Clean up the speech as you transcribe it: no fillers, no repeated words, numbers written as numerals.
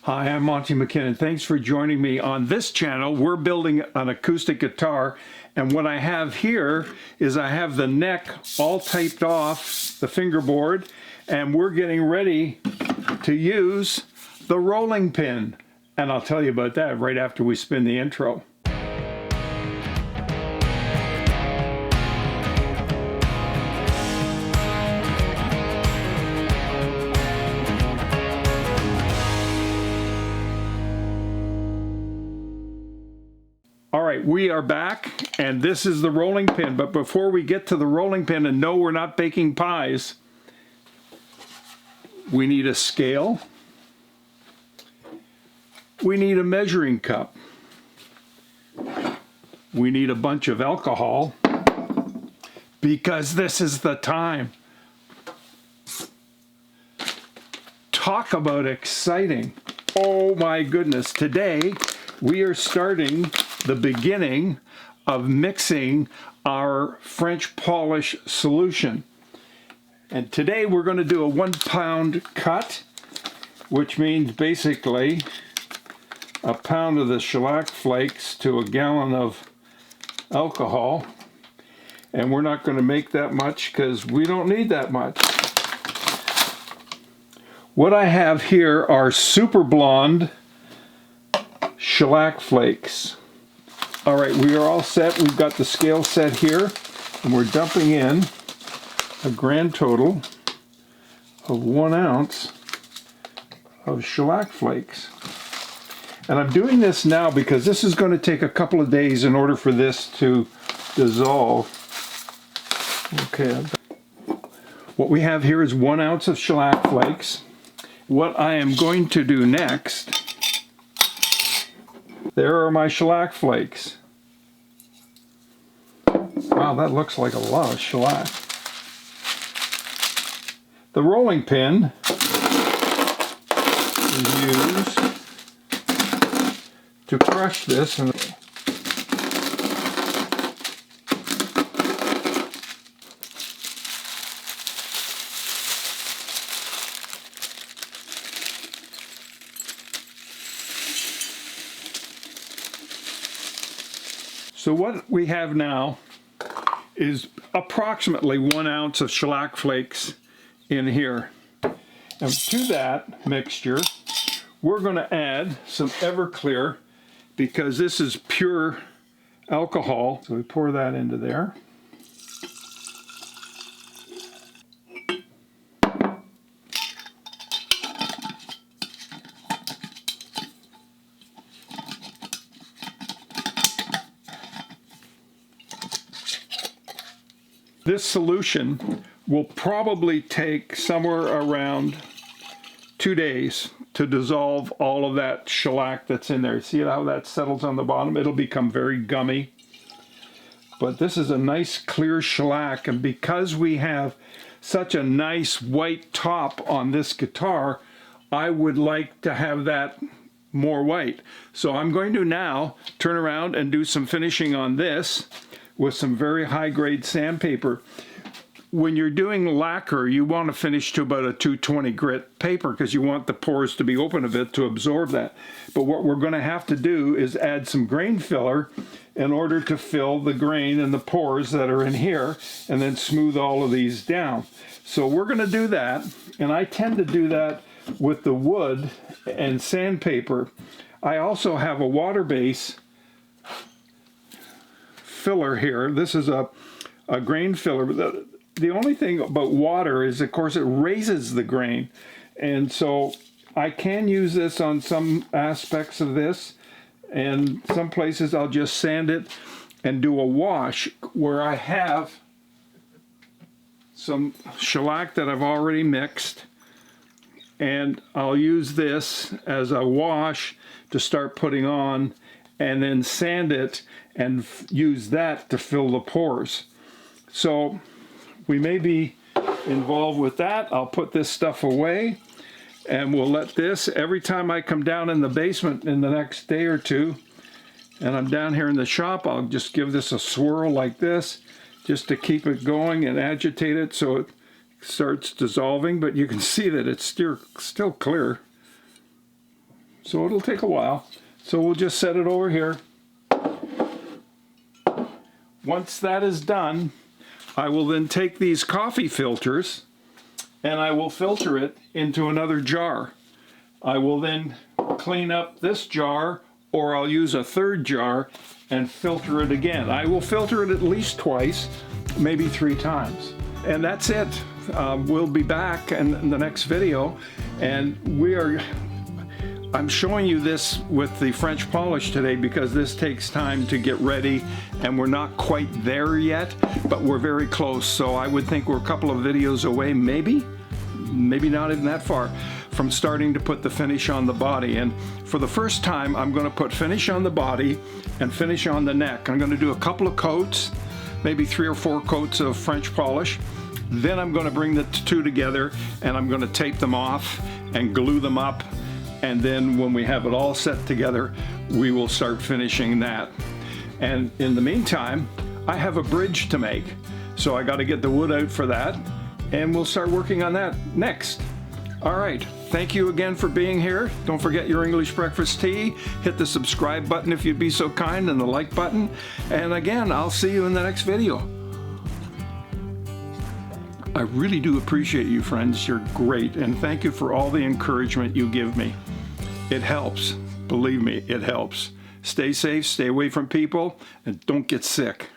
Hi, I'm Monty McKinnon. Thanks for joining me on this channel. We're building an acoustic guitar, and what I have here is I have the neck all taped off the fingerboard, and we're getting ready to use the rolling pin. And I'll tell you about that right after we spin the intro. All right, we are back, and this is the rolling pin. But before we get to the rolling pin, and no, we're not baking pies, we need a scale. We need a measuring cup. We need a bunch of alcohol, because this is the time. Talk about exciting. Oh my goodness, today we are starting the beginning of mixing our French polish solution. And today we're going to do a 1 pound cut, which means basically a pound of the shellac flakes to a gallon of alcohol. And we're not going to make that much because we don't need that much. What I have here are super blonde shellac flakes. All right, we are all set. We've got the scale set here, and we're dumping in a grand total of 1 ounce of shellac flakes. And I'm doing this now because this is going to take a couple of days in order for this to dissolve. Okay, what we have here is 1 ounce of shellac flakes. What I am going to do next, there are my shellac flakes. Wow, that looks like a lot of shellac. The rolling pin is used to crush this. And so what we have now is approximately 1 ounce of shellac flakes in here. And to that mixture, we're going to add some Everclear because this is pure alcohol. So we pour that into there. This solution will probably take somewhere around 2 days to dissolve all of that shellac that's in there. See how that settles on the bottom? It'll become very gummy. But this is a nice clear shellac, and because we have such a nice white top on this guitar, I would like to have that more white. So I'm going to now turn around and do some finishing on this with some very high-grade sandpaper. When you're doing lacquer, you want to finish to about a 220 grit paper because you want the pores to be open a bit to absorb that. But what we're going to have to do is add some grain filler in order to fill the grain and the pores that are in here, and then smooth all of these down. So we're going to do that, and I tend to do that with the wood and sandpaper. I also have a water base filler here. This is a grain filler. The only thing about water is, of course, it raises the grain. And so I can use this on some aspects of this, and some places I'll just sand it and do a wash where I have some shellac that I've already mixed, and I'll use this as a wash to start putting on, and then sand it and use that to fill the pores. So we may be involved with that. I'll put this stuff away, and we'll let this, every time I come down in the basement in the next day or two, and I'm down here in the shop, I'll just give this a swirl like this, just to keep it going and agitate it so it starts dissolving. But you can see that it's still clear. So it'll take a while. So we'll just set it over here. Once that is done, I will then take these coffee filters and I will filter it into another jar. I will then clean up this jar, or I'll use a third jar and filter it again. I will filter it at least twice, maybe 3 times. And that's it. We'll be back in the next video, and I'm showing you this with the French polish today because this takes time to get ready, and we're not quite there yet, but we're very close. So I would think we're a couple of videos away, maybe not even that far, from starting to put the finish on the body. And for the first time, I'm going to put finish on the body and finish on the neck. I'm going to do a couple of coats, maybe 3 or 4 coats of French polish. Then I'm going to bring the two together and I'm going to tape them off and glue them up. And then when we have it all set together, we will start finishing that. And in the meantime, I have a bridge to make. So I got to get the wood out for that, and we'll start working on that next. All right, thank you again for being here. Don't forget your English breakfast tea. Hit the subscribe button if you'd be so kind, and the like button. And again, I'll see you in the next video. I really do appreciate you, friends. You're great, and thank you for all the encouragement you give me. It helps. Believe me, it helps. Stay safe, stay away from people, and don't get sick.